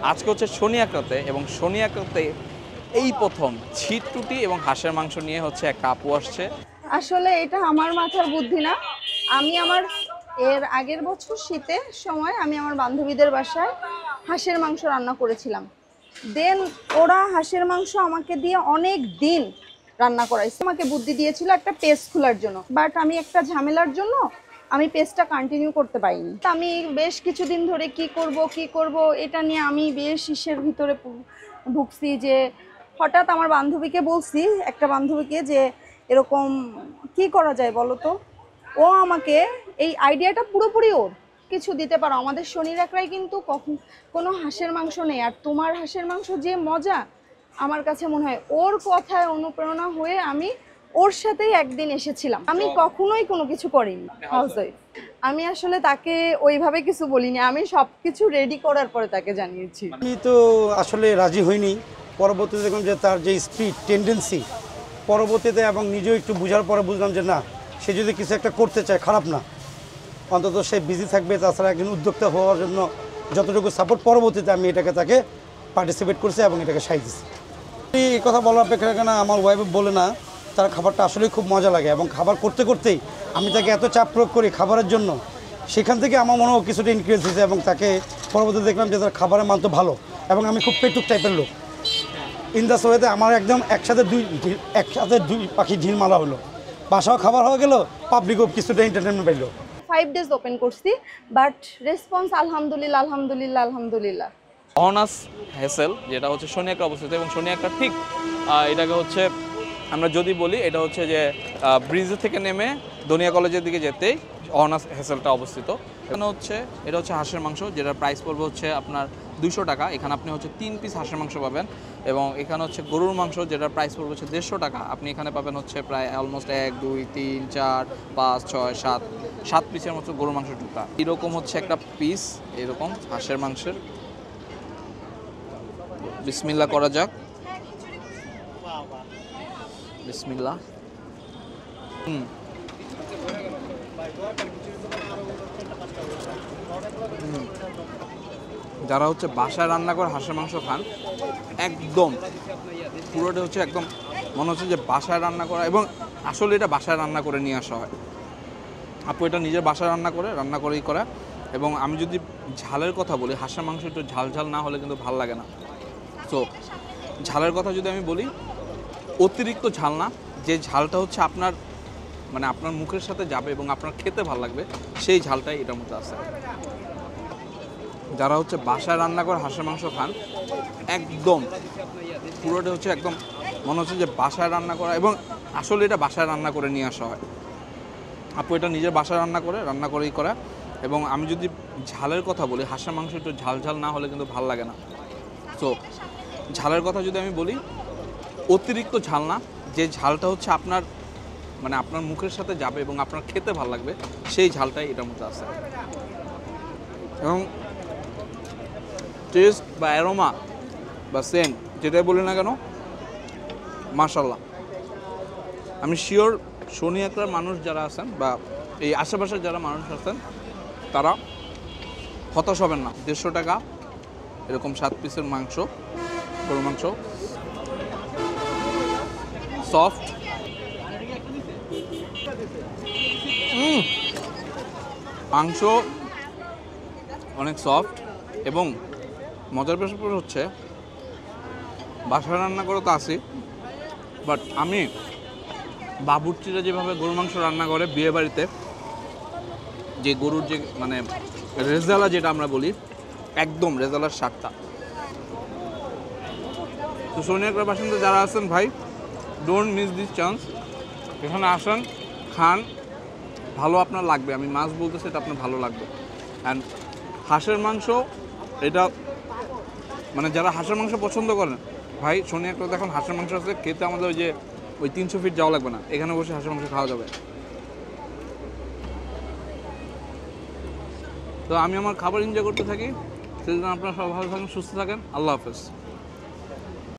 আজকে হচ্ছে শনি একরাতে এবং শনি একরাতে এই প্রথম ছিটটুটি এবং হাঁসের মাংস নিয়ে হচ্ছে একটা আপু আসছে। আসলে এটা আমার মাথার বুদ্ধি না। আমি আমার এর আগের বছর শীতের সময় আমি আমার বান্ধবীদের বাসায় হাঁসের মাংস রান্না করেছিলাম। দেন ওরা হাঁসের মাংস আমাকে দিয়ে অনেক দিন রান্না করাইছে, আমাকে বুদ্ধি দিয়েছিল একটা পেজ খোলার জন্য, বাট আমি একটা ঝামেলার জন্য আমি পেজটা কন্টিনিউ করতে পারিনি। তা আমি বেশ কিছুদিন ধরে কি করব এটা নিয়ে আমি বেশ ইসের ভিতরে ঢুকছি। যে হঠাৎ আমার বান্ধবীকে বলছি, একটা বান্ধবীকে, যে এরকম কি করা যায় বলো তো। ও আমাকে এই আইডিয়াটা পুরোপুরি ওর, কিছু দিতে পারো, আমাদের শনির একরাই কিন্তু কখন কোনো হাঁসের মাংস নেই, আর তোমার হাঁসের মাংস যে মজা, আমার কাছে মনে হয় ওর কথায় অনুপ্রেরণা হয়ে আমি ওর সাথেই একদিন এসেছিলাম। আমি কখনোই কোনো কিছু করিনি হাউসওয়াইফ। আমি আসলে তাকে ওইভাবে কিছু বলিনি, আমি সব কিছু রেডি করার পরে তাকে জানিয়েছি। আমি তো আসলে রাজি হইনি। পরবর্তীতে দেখলাম যে তার যে স্পিড টেন্ডেন্সি, পরবর্তীতে এবং নিজেও একটু বোঝার পরে বুঝলাম যে না, সে যদি কিছু একটা করতে চায় খারাপ না, অন্তত সে বিজি থাকবে। তাছাড়া একজন উদ্যোক্তা হওয়ার জন্য যতটুকু সাপোর্ট, পরবর্তীতে আমি তাকে পার্টিসিপেট করছি এবং এটাকে সাইতেছি। এই কথা বলার অপেক্ষা কেন, আমার ওয়াইফ বলে না, তার খাবারটা আসলেই খুব মজা লাগে এবং খাবার করতে করতেই আমি তাকে এত চাপ প্রয়োগ করি খাবারের জন্য, সেখান থেকে আমার মনেও কিছুটা ইনক্রিজ হয়েছে এবং তাকে পরবর্তীতে দেখলাম যে তার খাবারের মান তো ভালো এবং আমি খুব পেটুক টাইপের লোক। ইন দ্য ওয়েতে আমার একদম একসাথে দুই পাখি ঢিল মারা হলো, বাসাও খাবার হয়ে গেল, পাবলিকও কিছুটা এন্টারটেনমেন্ট পেল। 5 ডেজ ওপেন করছি, বাট রেসপন্স আলহামদুলিল্লাহ আলহামদুলিল্লাহ আলহামদুলিল্লাহ। অহনাস হেসেল, যেটা হচ্ছে শনি একরা অবস্থিত এবং শনি একরা ঠিক এটাকে হচ্ছে আমরা যদি বলি এটা হচ্ছে যে ব্রিজ থেকে নেমে দনিয়া কলেজের দিকে যেতেই অহনাস হেসেলটা অবস্থিত। এখানে হচ্ছে এটা হচ্ছে হাঁসের মাংস, যেটার প্রাইস পড়বে হচ্ছে আপনার 200 টাকা। এখানে আপনি হচ্ছে 3 পিস হাঁসের মাংস পাবেন এবং এখানে হচ্ছে গরুর মাংস, যেটার প্রাইস পড়বে হচ্ছে 150 টাকা। আপনি এখানে পাবেন হচ্ছে প্রায় অলমোস্ট 1 2 3 4 5 6 7 পিসের মতো গরুর মাংস টুকরা। এরকম হচ্ছে একটা পিস এরকম হাঁসের মাংসের। বিসমিল্লাহ করা যাক। বিসমিল্লাহ। যারা হচ্ছে বাসায় রান্না করে হাঁসের মাংস খান, একদম পুরোটা হচ্ছে একদম মনে হচ্ছে যে বাসায় রান্না করা, এবং আসলে এটা বাসায় রান্না করে নিয়ে আসা হয়। আপু এটা নিজের বাসায় রান্না করেই করা। এবং আমি যদি ঝালের কথা বলি, হাঁসের মাংস একটু ঝাল ঝাল না হলে কিন্তু ভাল লাগে না। তো ঝালের কথা যদি আমি বলি, অতিরিক্ত ঝাল না, যে ঝালটা হচ্ছে আপনার মানে আপনার মুখের সাথে যাবে এবং আপনার খেতে ভালো লাগবে, সেই ঝালটাই এটার মধ্যে আছে। যারা হচ্ছে বাসায় রান্না করে হাঁসের মাংস খান, একদম পুরোটা হচ্ছে একদম মনে হচ্ছে যে বাসায় রান্না করা, এবং আসলে এটা বাসায় রান্না করে নিয়ে আসা হয়। আপু এটা নিজের বাসায় রান্না করেই করা। এবং আমি যদি ঝালের কথা বলি, হাঁসের মাংস একটু ঝাল ঝাল না হলে কিন্তু ভাল লাগে না। তো ঝালের কথা যদি আমি বলি, অতিরিক্ত ঝাল না, যে ঝালটা হচ্ছে আপনার মানে আপনার মুখের সাথে যাবে এবং আপনার খেতে ভালো লাগবে, সেই ঝালটাই এটার মধ্যে আছে। এবং টেস্ট বা অ্যারোমা বা সেন্ট যেটাই বলি না কেন, মাশাআল্লাহ। আমি শিওর শনি একরার মানুষ যারা আছেন বা এই আশেপাশের যারা মানুষ আছেন, তারা হতাশ হবেন না। 150 টাকা এরকম 7 পিসের মাংস, গরু মাংস, সফট, মাংস অনেক সফট। এবং মজার ব্যাপার হচ্ছে বাসায় রান্না করে তো আসি, বাট আমি বাবুর্চিরা যেভাবে গরুর মাংস রান্না করে বিয়ে বাড়িতে, যে গরুর যে মানে রেজালা যেটা আমরা বলি, একদম রেজালার স্বাদটা। তো শনি একরা বাসিন্দা যারা আছেন ভাই, ডোন্ট মিস দিস চান্স। এখানে আসেন, খান, ভালো আপনার লাগবে। আমি মাছ বলতেছি, এটা আপনার ভালো লাগবে। অ্যান্ড হাঁসের মাংস, এটা মানে যারা হাঁসের মাংস পছন্দ করেন ভাই, শনি একরা দেখুন হাঁসের মাংস আছে, খেতে আমাদের ওই 300 ফিট যাওয়া লাগবে না, এখানে বসে হাঁসের মাংস খাওয়া যাবে। তো আমি আমার খাবার এনজয় করতে থাকি। সেজন্য আপনারা সবাই ভালো থাকেন, সুস্থ থাকেন। আল্লাহ হাফেজ।